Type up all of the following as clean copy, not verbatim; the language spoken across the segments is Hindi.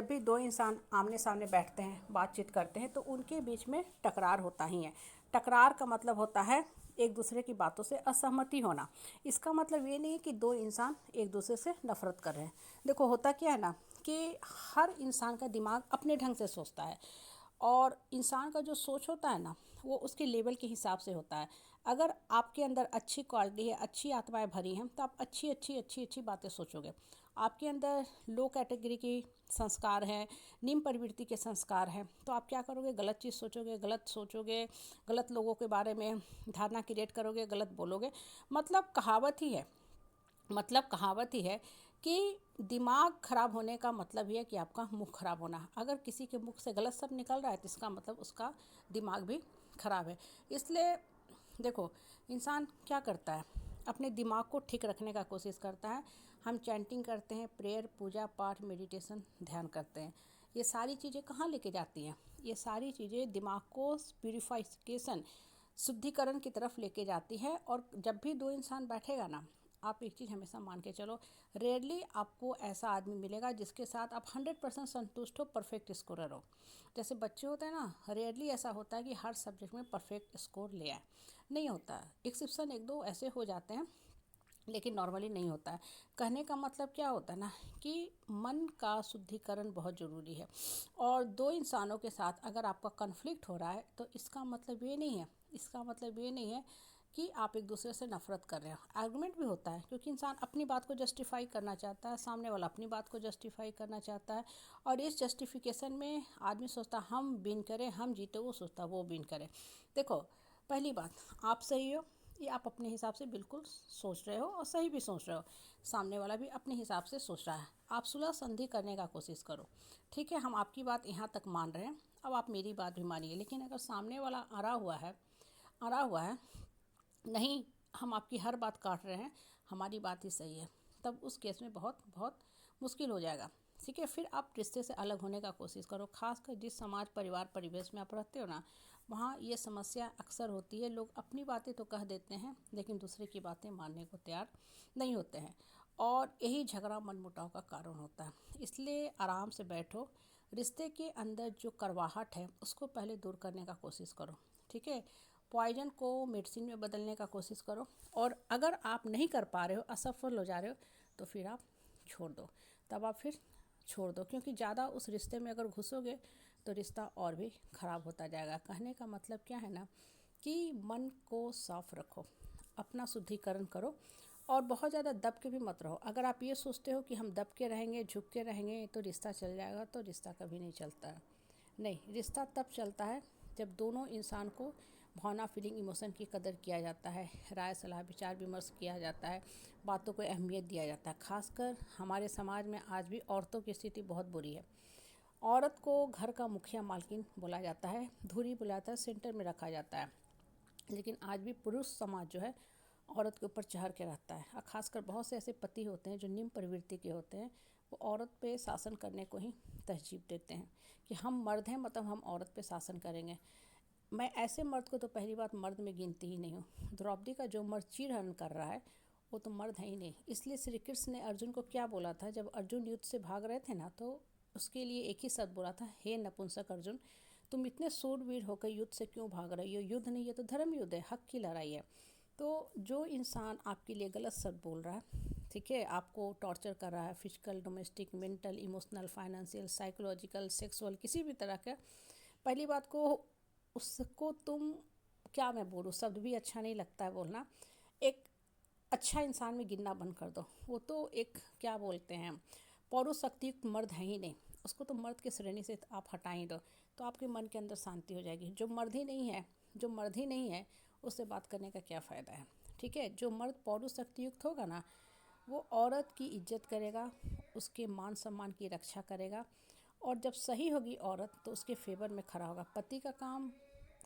जब भी दो इंसान आमने सामने बैठते हैं, बातचीत करते हैं, तो उनके बीच में टकरार होता ही है। टकरार का मतलब होता है एक दूसरे की बातों से असहमति होना। इसका मतलब ये नहीं है कि दो इंसान एक दूसरे से नफरत कर रहे हैं। देखो होता क्या है ना कि हर इंसान का दिमाग अपने ढंग से सोचता है, और इंसान का जो सोच होता है ना, वो उसके लेवल के हिसाब से होता है। अगर आपके अंदर अच्छी क्वालिटी है, अच्छी आत्माएं भरी हैं, तो आप अच्छी अच्छी अच्छी अच्छी बातें सोचोगे। आपके अंदर लो कैटेगरी की संस्कार हैं, निम्न प्रवृत्ति के संस्कार हैं, तो आप क्या करोगे? गलत चीज़ सोचोगे, गलत लोगों के बारे में धारणा क्रिएट करोगे, गलत बोलोगे। मतलब कहावत ही है कि दिमाग खराब होने का मतलब ये है कि आपका मुख खराब होना। अगर किसी के मुख से गलत शब्द निकल रहा है तो इसका मतलब उसका दिमाग भी खराब है। इसलिए देखो, इंसान क्या करता है, अपने दिमाग को ठीक रखने का कोशिश करता है। हम चैंटिंग करते हैं, प्रेयर, पूजा पाठ, मेडिटेशन, ध्यान करते हैं। ये सारी चीज़ें कहाँ लेके जाती हैं? ये सारी चीज़ें दिमाग को प्यूरिफिकेशन, शुद्धिकरण की तरफ लेके जाती है। और जब भी दो इंसान बैठेगा ना, आप एक चीज़ हमेशा मान के चलो, रेयरली आपको ऐसा आदमी मिलेगा जिसके साथ आप 100% संतुष्ट हो, परफेक्ट स्कोरर हो। जैसे बच्चे होते हैं ना, रेयरली ऐसा होता है कि हर सब्जेक्ट में परफेक्ट स्कोर ले आए, नहीं होता है। एक्सेप्शन एक दो ऐसे हो जाते हैं, लेकिन नॉर्मली नहीं होता है। कहने का मतलब क्या होता है ना कि मन का शुद्धिकरण बहुत ज़रूरी है। और दो इंसानों के साथ अगर आपका कन्फ्लिक्ट हो रहा है तो इसका मतलब ये नहीं है कि आप एक दूसरे से नफरत कर रहे हो। आर्गुमेंट भी होता है, क्योंकि इंसान अपनी बात को जस्टिफाई करना चाहता है, सामने वाला अपनी बात को जस्टिफाई करना चाहता है। और इस जस्टिफिकेशन में आदमी सोचता हम विन करें, हम जीते, वो सोचता वो विन करे। देखो, पहली बात, आप सही हो, ये आप अपने हिसाब से बिल्कुल सोच रहे हो और सही भी सोच रहे हो। सामने वाला भी अपने हिसाब से सोच रहा है। आप सुलह संधि करने का कोशिश करो। ठीक है, हम आपकी बात यहाँ तक मान रहे हैं, अब आप मेरी बात भी मानिए। लेकिन अगर सामने वाला अड़ा हुआ है, नहीं, हम आपकी हर बात काट रहे हैं, हमारी बात ही सही है, तब उस केस में बहुत बहुत मुश्किल हो जाएगा। ठीक है, फिर आप रिश्ते से अलग होने का कोशिश करो। खासकर जिस समाज, परिवार, परिवेश में आप रहते हो ना, वहाँ ये समस्या अक्सर होती है। लोग अपनी बातें तो कह देते हैं, लेकिन दूसरे की बातें मानने को तैयार नहीं होते हैं, और यही झगड़ा मनमुटाव का कारण होता है। इसलिए आराम से बैठो, रिश्ते के अंदर जो कड़वाहट है उसको पहले दूर करने का कोशिश करो। ठीक है, पॉइजन को मेडिसिन में बदलने का कोशिश करो। और अगर आप नहीं कर पा रहे हो, असफल हो जा रहे हो, तो फिर आप छोड़ दो। तब आप फिर छोड़ दो, क्योंकि ज़्यादा उस रिश्ते में अगर घुसोगे तो रिश्ता और भी ख़राब होता जाएगा। कहने का मतलब क्या है ना कि मन को साफ रखो, अपना शुद्धिकरण करो, और बहुत ज़्यादा दब के भी मत रहो। अगर आप ये सोचते हो कि हम दब के रहेंगे, झुक के रहेंगे तो रिश्ता चल जाएगा, तो रिश्ता कभी नहीं चलता है। नहीं, रिश्ता तब चलता है जब दोनों इंसान को भावना, फीलिंग, इमोशन की कदर किया जाता है, राय, सलाह, विचार विमर्श किया जाता है, बातों को अहमियत दिया जाता है। खासकर हमारे समाज में आज भी औरतों की स्थिति बहुत बुरी है। औरत को घर का मुखिया, मालकिन बोला जाता है, धुरी बुलाता है, सेंटर में रखा जाता है। लेकिन आज भी पुरुष समाज जो है औरत के ऊपर चढ़ के रहता है। और ख़ासकर बहुत से ऐसे पति होते हैं जो निम्न प्रवृत्ति के होते हैं, वो औरत पे शासन करने को ही तरजीह देते हैं कि हम मर्द हैं, मतलब हम औरत पे शासन करेंगे। मैं ऐसे मर्द को तो पहली बात मर्द में गिनती ही नहीं हूँ। द्रौपदी का जो मर्द चीरहरण कर रहा है वो तो मर्द है ही नहीं। इसलिए श्री कृष्ण ने अर्जुन को क्या बोला था, जब अर्जुन युद्ध से भाग रहे थे ना, तो उसके लिए एक ही शब्द बोला था, हे नपुंसक अर्जुन, तुम इतने शूरवीर होकर युद्ध से क्यों भाग रहे हो? युद्ध नहीं, ये तो धर्म युद्ध है, हक की लड़ाई है। तो जो इंसान आपके लिए गलत शब्द बोल रहा है, ठीक है, आपको टॉर्चर कर रहा है, physical, domestic, mental, emotional, financial, psychological, sexual, किसी भी तरह का, पहली बात को उसको तुम, क्या मैं बोलूँ, शब्द भी अच्छा नहीं लगता है बोलना, एक अच्छा इंसान में गिनना बंद कर दो। वो तो एक, क्या बोलते हैं, पौरुष शक्तियुक्त मर्द है ही नहीं, उसको तो मर्द की श्रेणी से आप हटा ही दो, तो आपके मन के अंदर शांति हो जाएगी। जो मर्द ही नहीं है उससे बात करने का क्या फ़ायदा है? ठीक है, जो मर्द पौरुष शक्तियुक्त होगा ना, वो औरत की इज्जत करेगा, उसके मान सम्मान की रक्षा करेगा, और जब सही होगी औरत तो उसके फेवर में खड़ा होगा। पति का काम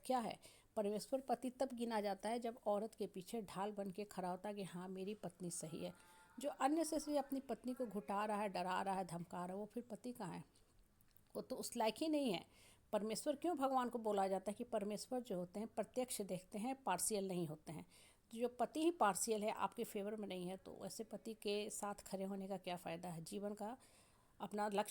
क्या है? परमेश्वर पति तब गिना जाता है जब औरत के पीछे ढाल बन के खड़ा होता है कि हाँ मेरी पत्नी सही है। जो अन्य से अपनी पत्नी को घुटा रहा है, डरा रहा है, धमका रहा है, वो फिर पति कहाँ है? वो तो उस लायक ही नहीं है। परमेश्वर क्यों भगवान को बोला जाता है कि परमेश्वर जो होते हैं प्रत्यक्ष देखते हैं, पार्शियल नहीं होते हैं। जो पति ही पार्शियल है, आपके फेवर में नहीं है, तो ऐसे पति के साथ खड़े होने का क्या फ़ायदा है? जीवन का अपना लक्ष्य